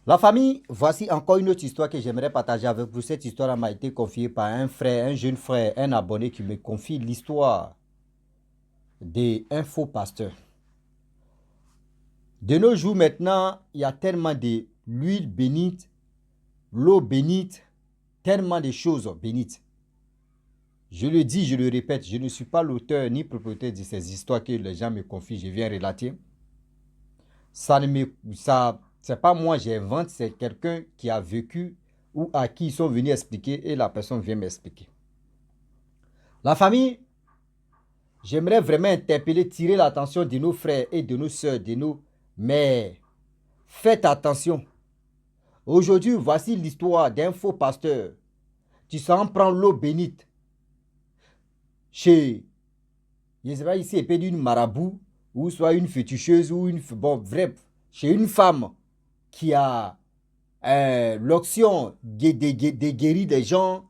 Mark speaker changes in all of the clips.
Speaker 1: La famille, voici encore une autre histoire que j'aimerais partager avec vous. Cette histoire m'a été confiée par un frère, un jeune frère, un abonné qui me confie l'histoire d'un faux pasteur. De nos jours maintenant, il y a tellement de l'huile bénite, l'eau bénite, tellement de choses bénites. Je le dis, je le répète, je ne suis pas l'auteur ni propriétaire de ces histoires que les gens me confient, je viens relater. C'est pas moi j'invente, c'est quelqu'un qui a vécu ou à qui ils sont venus expliquer et la personne vient m'expliquer. La famille, j'aimerais vraiment interpeller, tirer l'attention de nos frères et de nos soeurs, de nos mères. Faites attention. Aujourd'hui, voici l'histoire d'un faux pasteur qui s'en prend l'eau bénite chez, je ne sais pas ici, une marabout ou soit une féticheuse ou une, bon, bref, chez une femme qui a l'option de guérir des gens,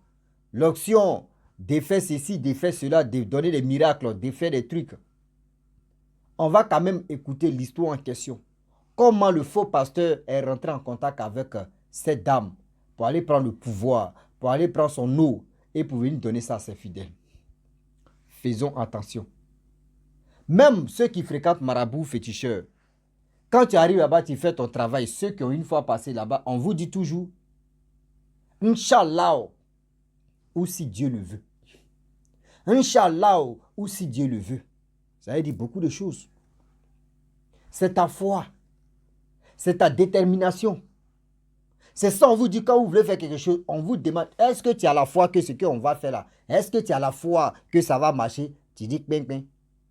Speaker 1: l'option de faire ceci, de faire cela, de donner des miracles, de faire des trucs. On va quand même écouter l'histoire en question. Comment le faux pasteur est rentré en contact avec cette dame pour aller prendre le pouvoir, pour aller prendre son eau et pour venir donner ça à ses fidèles. Faisons attention. Même ceux qui fréquentent marabout féticheurs, quand tu arrives là-bas, tu fais ton travail. Ceux qui ont une fois passé là-bas, on vous dit toujours, Inch'Allah, ou si Dieu le veut. Inch'Allah, ou si Dieu le veut. Ça veut dire beaucoup de choses. C'est ta foi. C'est ta détermination. C'est ça, on vous dit, quand vous voulez faire quelque chose, on vous demande, est-ce que tu as la foi que ce qu'on va faire là, est-ce que tu as la foi que ça va marcher? Tu dis,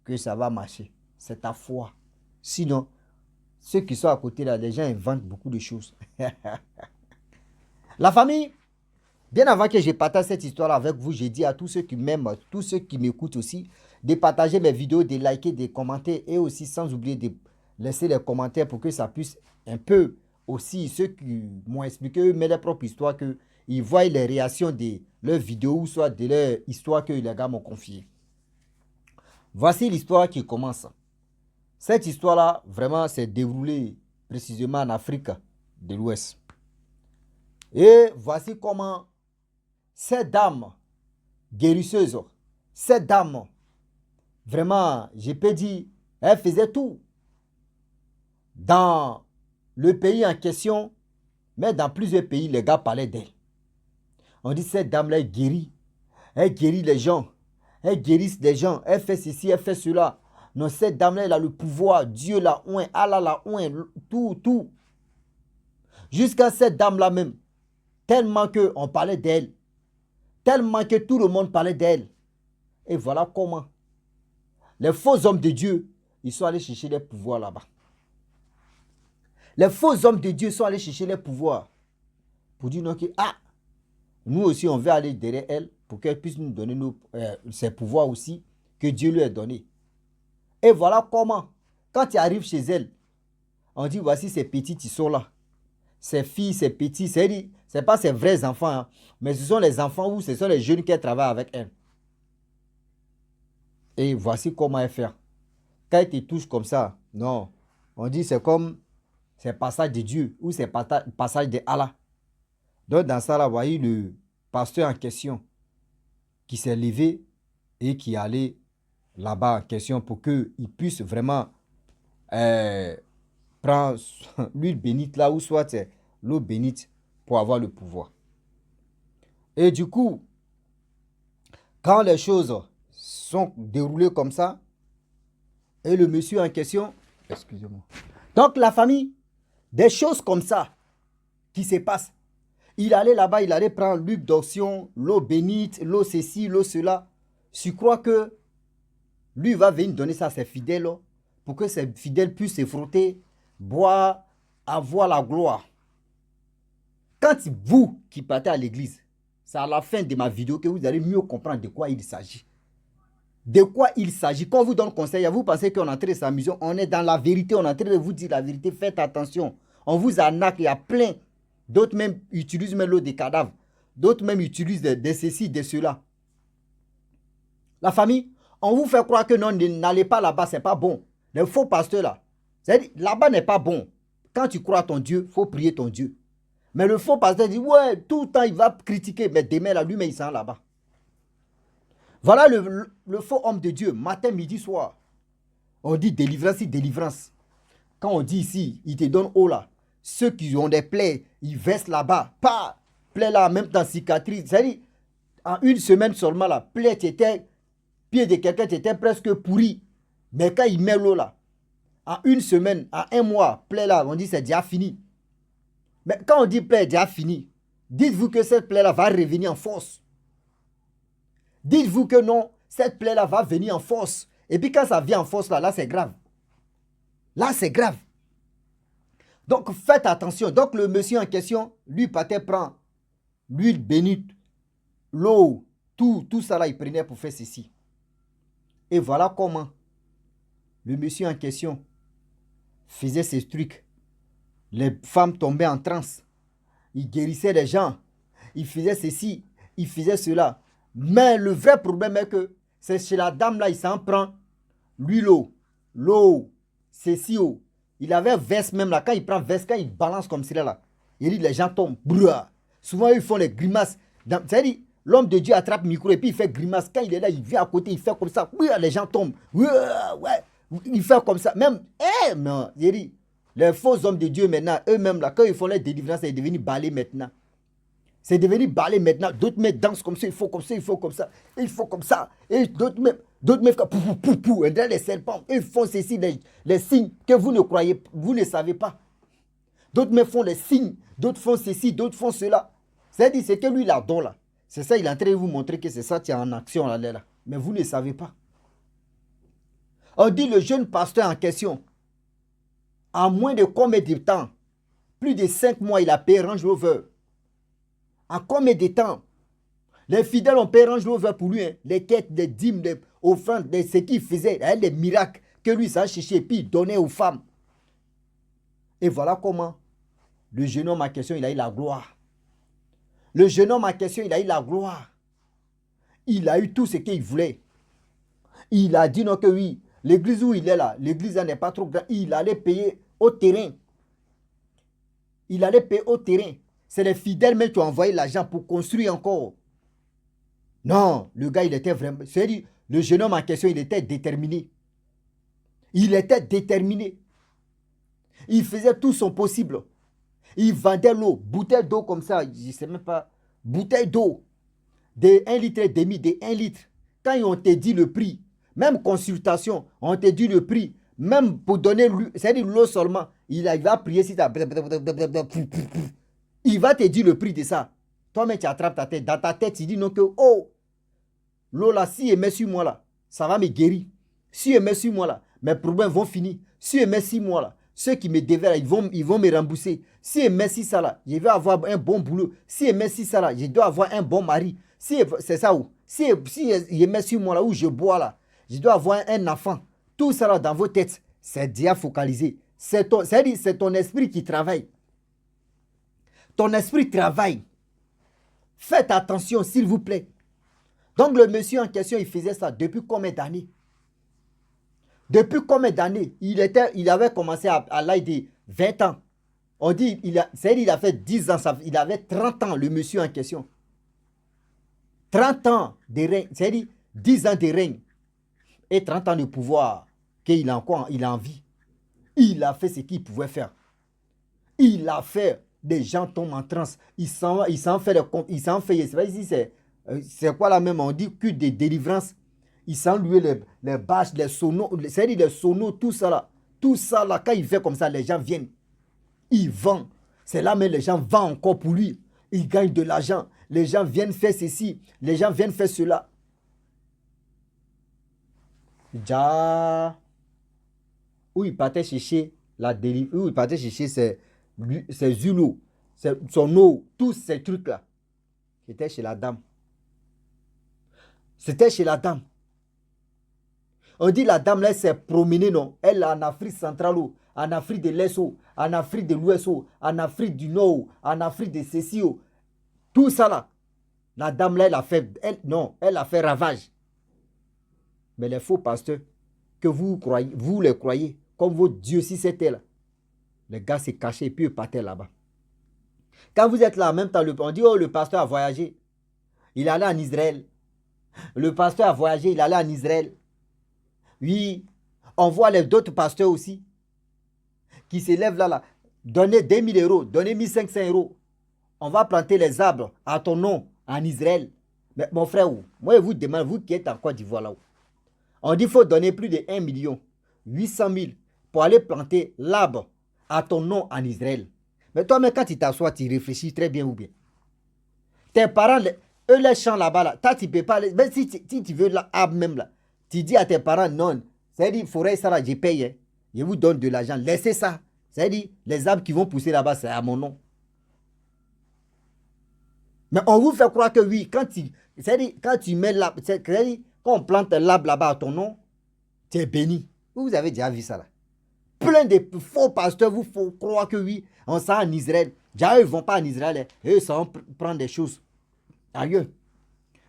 Speaker 1: que ça va marcher. C'est ta foi. Sinon, ceux qui sont à côté là, les gens inventent beaucoup de choses. La famille, bien avant que je partage cette histoire avec vous, j'ai dit à tous ceux qui m'aiment, tous ceux qui m'écoutent aussi, de partager mes vidéos, de liker, de commenter et aussi sans oublier de laisser les commentaires pour que ça puisse un peu aussi, ceux qui m'ont expliqué eux-mêmes leur propre histoire, qu'ils voient les réactions de leurs vidéos ou soit de leur histoire que les gars m'ont confiée. Voici l'histoire qui commence. Cette histoire-là, vraiment, s'est déroulée précisément en Afrique de l'Ouest. Et voici comment cette dame guérisseuse, cette dame, vraiment, je peux dire, elle faisait tout dans le pays en question, mais dans plusieurs pays, les gars parlaient d'elle. On dit cette dame-là, elle guérit les gens, elle guérit les gens, elle fait ceci, elle fait cela. Non, cette dame-là, elle a le pouvoir, Dieu l'a oint, Allah l'a oint, tout. Jusqu'à cette dame-là même, tellement qu'on parlait d'elle, tellement que tout le monde parlait d'elle. Et voilà comment les faux hommes de Dieu, ils sont allés chercher les pouvoirs là-bas. Les faux hommes de Dieu sont allés chercher les pouvoirs pour dire non, que nous aussi on veut aller derrière elle pour qu'elle puisse nous donner ses pouvoirs aussi que Dieu lui a donné. Et voilà comment, quand tu arrives chez elle, on dit voici ces petits, ils sont là. Ces filles, ces petits, c'est pas ses vrais enfants, hein, mais ce sont les enfants ou ce sont les jeunes qui travaillent avec elle. Et voici comment elle fait. Quand elle te touche comme ça, non, on dit c'est comme, c'est passage de Dieu ou c'est passage de Allah. Donc dans ça, là, voyez le pasteur en question qui s'est levé et qui allait là-bas en question pour qu'il puisse vraiment prendre l'huile bénite là ou soit l'eau bénite pour avoir le pouvoir. Et du coup, quand les choses sont déroulées comme ça, et le monsieur en question, excusez-moi. Donc la famille, des choses comme ça qui se passent. Il allait là-bas, il allait prendre l'huile d'onction, l'eau bénite, l'eau ceci, l'eau cela. Je crois que lui va venir donner ça à ses fidèles pour que ses fidèles puissent se frotter, boire, avoir la gloire. Quand vous qui partez à l'église, c'est à la fin de ma vidéo que vous allez mieux comprendre de quoi il s'agit. De quoi il s'agit. Quand on vous donne conseil, vous pensez qu'on est en train de s'amuser, on est dans la vérité, on est en train de vous dire la vérité, faites attention. On vous arnaque, il y a plein. D'autres même utilisent même l'eau des cadavres. D'autres même utilisent de ceci, de cela. La famille, on vous fait croire que non, n'allez pas là-bas, c'est pas bon. Les faux pasteurs là, là-bas n'est pas bon. quand tu crois à ton Dieu, il faut prier ton Dieu. Mais le faux pasteur dit, ouais, tout le temps, il va critiquer, mais demain, là, lui, mais il s'en là-bas. Voilà le faux homme de Dieu, matin, midi, soir. On dit délivrance, délivrance. Quand on dit ici, il te donne haut là. Ceux qui ont des plaies, ils versent là-bas. Pas plaie là, même dans cicatrice. C'est-à-dire, en une semaine seulement, la plaie, pied de quelqu'un, était presque pourri. Mais quand il met l'eau là, en une semaine, en un mois, plaie là, on dit c'est déjà fini. Mais quand on dit plaie déjà fini, dites-vous que cette plaie là va revenir en force. Dites-vous que non, cette plaie là va venir en force. Et puis quand ça vient en force là c'est grave. Là, c'est grave. Donc, faites attention. Donc, le monsieur en question, lui, peut-être prend l'huile bénite, l'eau, tout ça là, il prenait pour faire ceci. Et voilà comment le monsieur en question faisait ces trucs. Les femmes tombaient en transe. Il guérissait les gens. Il faisait ceci, il faisait cela. Mais le vrai problème est que c'est chez la dame là, il s'en prend l'huile, l'eau, ceci, il avait veste même là, quand il prend veste, quand il balance comme cela là, il dit les gens tombent. Brrr. Souvent ils font les grimaces. C'est-à-dire, l'homme de Dieu attrape le micro et puis il fait grimace. Quand il est là, il vient à côté, il fait comme ça. Brrr, les gens tombent. Brrr, ouais. Il fait comme ça. Même, non, il dit, les faux hommes de Dieu maintenant, eux-mêmes là, quand ils font les délivrances, c'est devenu balai maintenant. C'est devenu balai maintenant. D'autres mecs dansent comme ça, il faut comme ça, il faut comme ça, il faut comme ça. Et d'autres mecs font pou, pou, les serpents. Ils font ceci, les signes que vous ne croyez, vous ne savez pas. D'autres mecs font les signes, d'autres font ceci, d'autres font cela. C'est-à-dire, c'est que lui, il a don là. C'est ça, il est en train de vous montrer que c'est ça qui est en action là. Mais vous ne savez pas. On dit le jeune pasteur en question, en moins de combien de temps, plus de 5 mois, il a payé Range Rover. En combien de temps? Les fidèles ont payé Range Rover pour lui. Hein. Les quêtes, les dîmes, les offrandes, ce qu'il faisait, hein, les miracles que lui s'en cherchait et puis il donnait aux femmes. Et voilà comment le jeune homme en question, il a eu la gloire. Le jeune homme en question, il a eu la gloire. Il a eu tout ce qu'il voulait. Il a dit non que oui, l'église où il est là, l'église n'est pas trop grande. Il allait payer au terrain. Il allait payer au terrain. C'est les fidèles même qui ont envoyé l'argent pour construire encore. Non, le gars, il était vraiment... C'est-à-dire, le jeune homme en question, il était déterminé. Il était déterminé. Il faisait tout son possible. Il vendait l'eau, bouteille d'eau comme ça, je ne sais même pas, bouteille d'eau, de 1 litre et demi, de 1 litre. Quand ils ont te dit le prix, même consultation, on te dit le prix, même pour donner, c'est-à-dire l'eau seulement, il va prier si tu as... Il va te dire le prix de ça. Toi-même, tu attrapes ta tête. Dans ta tête, tu dis non que, oh, l'eau là, si elle met sur moi là, ça va me guérir. Si elle met sur moi là, mes problèmes vont finir. Si elle met sur moi là, ceux qui me devaient là, ils vont me rembourser. Si elle met sur ça là, je vais avoir un bon boulot. Si elle met sur ça là, je dois avoir un bon mari. C'est ça où. Si elle met sur moi là, où je bois là, je dois avoir un enfant. Tout ça là dans vos têtes, c'est déjà focalisé. C'est ton esprit qui travaille. Ton esprit travaille. Faites attention, s'il vous plaît. Donc, le monsieur en question, il faisait ça depuis combien d'années? Depuis combien d'années? Il avait commencé à l'âge de 20 ans. On dit, il a fait 10 ans, il avait 30 ans, le monsieur en question. 30 ans de règne, c'est-à-dire 10 ans de règne et 30 ans de pouvoir qu'il a encore, il a envie. Il a fait ce qu'il pouvait faire. Il a fait... Des gens tombent en transe. Ils s'en fait, c'est quoi là même, on dit que des délivrances. Ils s'en louent les bâches, les sonos, c'est-à-dire les sonos, tout ça là. Tout ça là, quand il fait comme ça, les gens viennent. Ils vendent. C'est là même les gens vendent encore pour lui. Ils gagnent de l'argent. Les gens viennent faire ceci. Les gens viennent faire cela. Déjà, où il partait chercher la délivrance, où il partait chercher ses huiles, son eau, tous ces trucs-là. C'était chez la dame. C'était chez la dame. On dit la dame là, elle s'est promenée, non? Elle est en Afrique centrale, en Afrique de l'Est, en Afrique de l'Ouest, en Afrique du Nord, en Afrique de ceci. Tout ça là. La dame là, elle a fait ravage. Mais les faux pasteurs, que vous les croyez, comme vos dieux si c'était là. Le gars s'est caché et puis il partait là-bas. Quand vous êtes là, en même temps, on dit, oh, le pasteur a voyagé. Il allait en Israël. Le pasteur a voyagé, il allait en Israël. Oui, on voit les d'autres pasteurs aussi qui s'élèvent là. Donnez 2000 euros, donnez 1500 euros. On va planter les arbres à ton nom en Israël. Mais mon frère, moi je vous demande, vous qui êtes en Côte d'Ivoire là, on dit qu'il faut donner plus de 1 million 800 000 pour aller planter l'arbre à ton nom en Israël. Mais toi, même quand tu t'assois, tu réfléchis très bien ou bien. Tes parents, eux, les champs là-bas, là, toi, tu ne peux pas. Même si tu veux l'arbre même là, tu dis à tes parents, non, c'est-à-dire, forêt, ça là, je paye. Hein. Je vous donne de l'argent. Laissez ça. C'est-à-dire, les arbres qui vont pousser là-bas, c'est à mon nom. Mais on vous fait croire que oui, quand tu mets l'arbre, quand on plante l'arbre là-bas à ton nom, tu es béni. Vous avez déjà vu ça là. Plein de faux pasteurs vous font croire que oui, on s'en en Israël. Déjà, eux ne vont pas en Israël. Hein. Eux, ils s'en prendre des choses ailleurs.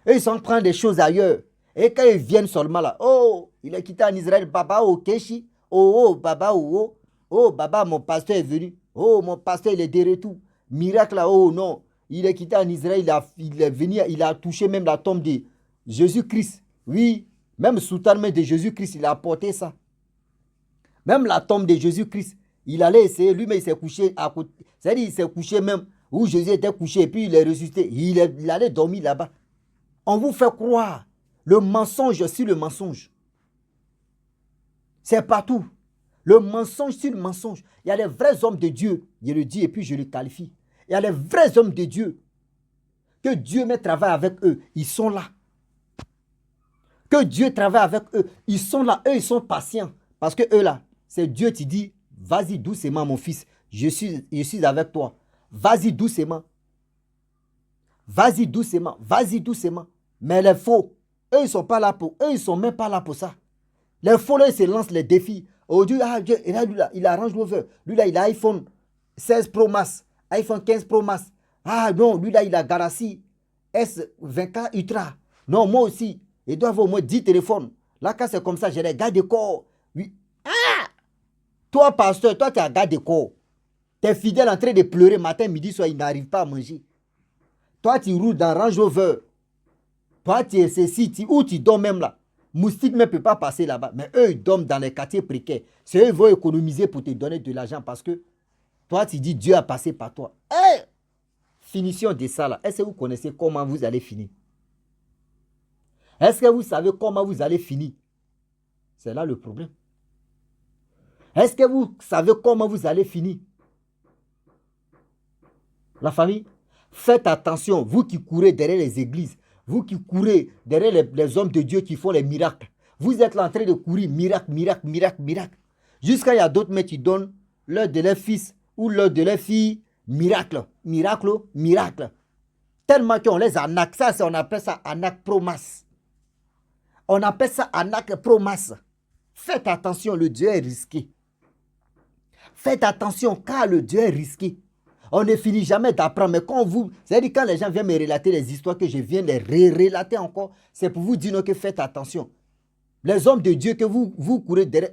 Speaker 1: Eux, ils s'en prendre des choses ailleurs. Et quand ils viennent seulement là, oh, il est quitté en Israël, Baba, oh, Keshi, oh, Baba, oh, Baba, mon pasteur est venu. Oh, mon pasteur, il est de retour. Miracle là, oh non. Il est quitté en Israël, il est venu, il a touché même la tombe de Jésus-Christ. Oui, même sous la main de Jésus-Christ, il a apporté ça. Même la tombe de Jésus-Christ, il allait essayer, lui-même il s'est couché à côté. C'est-à-dire il s'est couché même où Jésus était couché et puis il est ressuscité. Il allait dormir là-bas. On vous fait croire le mensonge sur le mensonge. C'est partout. Le mensonge sur le mensonge. Il y a les vrais hommes de Dieu. Je le dis et puis je le qualifie. Il y a les vrais hommes de Dieu. Que Dieu met travail avec eux. Ils sont là. Que Dieu travaille avec eux. Ils sont là. Eux, ils sont patients. Parce que eux là, c'est Dieu qui dit, vas-y doucement mon fils. Je suis avec toi. Vas-y doucement. Vas-y doucement. Vas-y doucement. Mais les faux, eux, ils ne sont pas là pour. Eux, ils ne sont même pas là pour ça. Les faux, là, ils se lancent les défis. Aujourd'hui, il arrange l'over. Lui, là, il a iPhone 16 Pro Max. iPhone 15 Pro Max. Ah non, lui, là, il a Galaxy S24 Ultra. Non, moi aussi. Il doit avoir au moins 10 téléphones. Là, quand c'est comme ça, j'ai les gars de corps. Oui. Ah! Toi, pasteur, toi, tu es un gars de corps. Tu es fidèle en train de pleurer matin, midi, soir, il n'arrive pas à manger. Toi, tu roules dans Range Rover. Toi, tu es ceci, où tu dors même là. Moustique ne peut pas passer là-bas. Mais eux, ils dorment dans les quartiers précaires. C'est eux qui vont économiser pour te donner de l'argent parce que toi, tu dis Dieu a passé par toi. Hey! Finition de ça là. Est-ce que vous connaissez comment vous allez finir? Est-ce que vous savez comment vous allez finir? C'est là le problème. Est-ce que vous savez comment vous allez finir? La famille, faites attention, vous qui courez derrière les églises, vous qui courez derrière les hommes de Dieu qui font les miracles. Vous êtes là en train de courir, miracle, miracle, miracle, miracle. Jusqu'à il y a d'autres mais qui donnent l'heure de leur fils ou l'heure de leur fille, miracle, miracle, miracle. Tellement qu'on les arnaque, ça on appelle ça arnaque pro-masse. On appelle ça arnaque pro-masse. Faites attention, le Dieu est risqué. Faites attention car le Dieu est risqué. On ne finit jamais d'apprendre. Mais quand c'est-à-dire quand les gens viennent me relater les histoires que je viens de relater encore, c'est pour vous dire que faites attention. Les hommes de Dieu que vous courez derrière,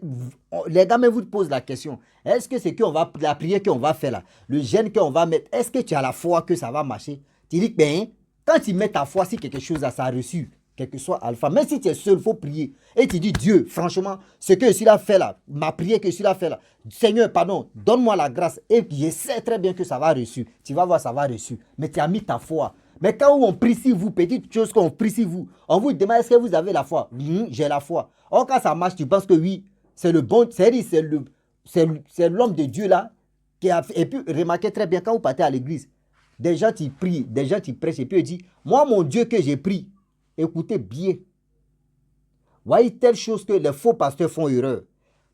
Speaker 1: les gars, mais vous posent la question. Est-ce que c'est la prière qu'on va faire là, le jeûne qu'on va mettre, est-ce que tu as la foi que ça va marcher? Tu dis, ben, quand tu mets ta foi, si quelque chose a ça reçu, quel que soit alpha, même si tu es seul, il faut prier. Et tu dis, Dieu, franchement, ce que je suis là fait là, ma prière que je suis là fait là, Seigneur, pardon, donne-moi la grâce. Et je sais très bien que ça va reçu. Tu vas voir, ça va reçu. Mais tu as mis ta foi. Mais quand on prie sur vous, petite chose qu'on prie sur vous, on vous demande, est-ce que vous avez la foi? J'ai la foi. Or, quand ça marche, tu penses que oui, c'est le bon, c'est l'homme de Dieu là, qui a fait. Et puis, remarquez très bien, quand vous partez à l'église, des gens qui prient, des gens qui prêchent, et puis ils disent, moi, mon Dieu que j'ai pris, écoutez bien. Voyez telle chose que les faux pasteurs font erreur.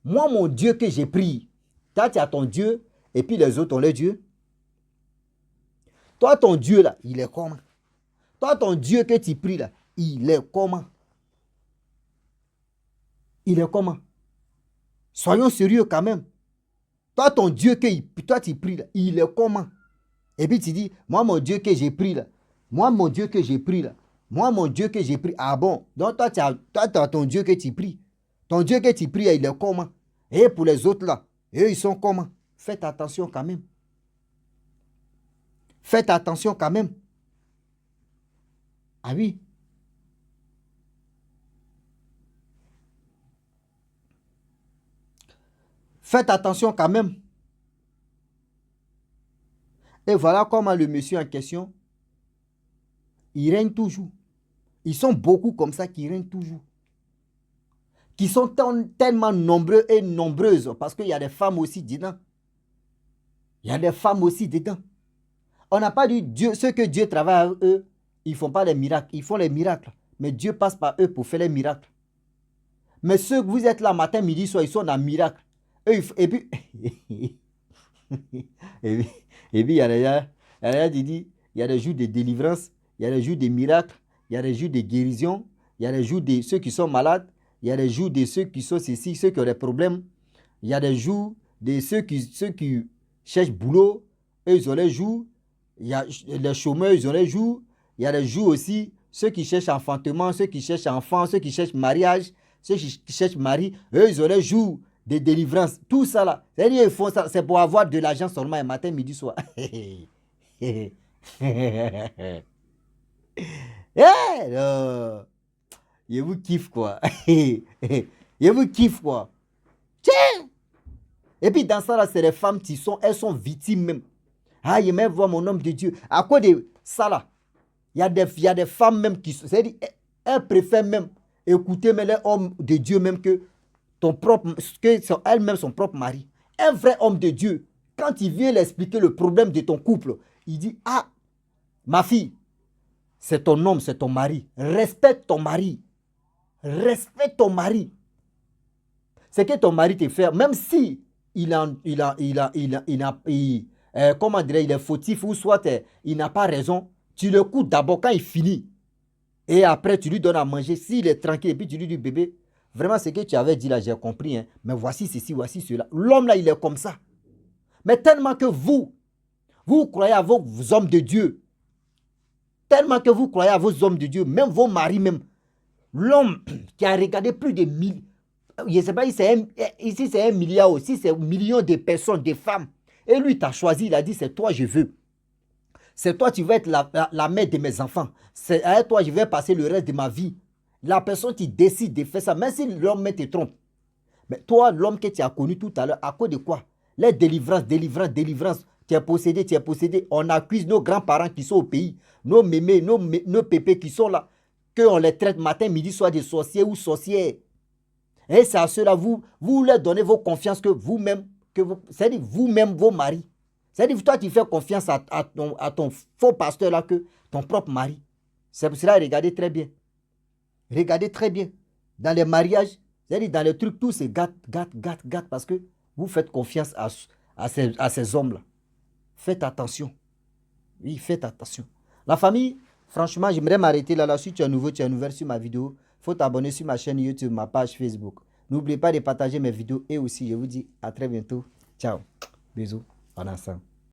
Speaker 1: Moi, mon Dieu que j'ai pris, toi, tu as ton Dieu, et puis les autres ont leur Dieu. Toi, ton Dieu là, il est comment? Toi, ton Dieu que tu pries là, il est comment? Il est comment? Soyons sérieux quand même. Toi, ton Dieu que toi, tu pries là, il est comment? Et puis tu dis, moi, mon Dieu que j'ai pris là, moi, mon Dieu que j'ai pris là, moi, mon Dieu que j'ai pris. Ah bon? Donc, toi, tu as ton Dieu que tu pries. Ton Dieu que tu pries, il est comment? Et pour les autres là, eux, ils sont comment? faites attention quand même. Faites attention quand même. Ah oui. Faites attention quand même. Et voilà comment le monsieur en question, il règne toujours. Ils sont beaucoup comme ça qui règnent toujours. Qui sont tellement nombreux et nombreuses. Parce qu'il y a des femmes aussi dedans. Il y a des femmes aussi dedans. On n'a pas dit Dieu, ceux que Dieu travaille avec eux, ils ne font pas les miracles. Ils font les miracles. Mais Dieu passe par eux pour faire les miracles. Mais ceux que vous êtes là matin, midi, soir, ils sont dans le miracle. Et puis, et puis, il y a il y a des jours de délivrance, il y a des jours de miracles, il y a des jours de guérison, il y a des jours de ceux qui sont malades, il y a des jours de ceux qui sont ceci, ceux qui ont des problèmes, il y a des jours de ceux qui cherchent boulot, eux ils ont les jours, il y a les chômeurs, ils ont les jours, il y a des jours aussi, ceux qui cherchent enfantement, ceux qui cherchent enfants, ceux qui cherchent mariage, ceux qui cherchent mari, eux ils ont les jours de délivrance, tout ça là. C'est-à-dire ils font ça, c'est pour avoir de l'argent seulement un matin, midi, soir. Je vous kiffe quoi. Je vous kiffe quoi. Tiens. Et puis dans ça là, c'est les femmes qui sont, elles sont victimes même. Ah, je vais voir mon homme de Dieu. À cause de ça là, il y a des femmes même qui, c'est-à-dire, elles préfèrent même écouter mais les hommes de Dieu même que elle-même son propre mari. Un vrai homme de Dieu, quand il vient l'expliquer le problème de ton couple, il dit, ah, ma fille, c'est ton homme, c'est ton mari. Respecte ton mari. Respecte ton mari. C'est que ton mari te fait, même si comment dirais, il est fautif ou soit il n'a pas raison, tu l'écoutes d'abord quand il finit. Et après, tu lui donnes à manger. S'il est tranquille, et puis tu lui dis, bébé, vraiment, ce que tu avais dit là, j'ai compris. Hein, mais voici ceci, voici cela. L'homme là, il est comme ça. Mais tellement que vous croyez à vos hommes de Dieu. Tellement que vous croyez à vos hommes de Dieu, même vos maris même. L'homme qui a regardé plus de 1000, je ne sais pas, ici c'est 1 milliard aussi, c'est 1 million de personnes, de femmes. Et lui, t'a choisi, il a dit, c'est toi, je veux. C'est toi, tu vas être la mère de mes enfants. C'est avec toi, je vais passer le reste de ma vie. La personne qui décide de faire ça, même si l'homme te trompe. Mais toi, l'homme que tu as connu tout à l'heure, à cause de quoi? Les délivrances. Tu es possédé. On accuse nos grands-parents qui sont au pays, nos mémés, nos pépés qui sont là, qu'on les traite matin, midi, soir de sorciers ou sorcières. Et c'est à ceux-là, vous leur donnez vos confiances que vous-même, c'est-à-dire vous-même, vos maris. C'est-à-dire toi, tu fais confiance à ton faux pasteur là que ton propre mari. C'est pour cela, regardez très bien. Regardez très bien. Dans les mariages, c'est-à-dire dans les trucs, tout c'est gâte, parce que vous faites confiance à ces hommes-là. Faites attention. Oui, faites attention. La famille, franchement, j'aimerais m'arrêter là. Si tu es nouveau, tu es nouvelle sur ma vidéo, il faut t'abonner sur ma chaîne YouTube, ma page Facebook. N'oubliez pas de partager mes vidéos et aussi, je vous dis à très bientôt. Ciao. Bisous. En ensemble.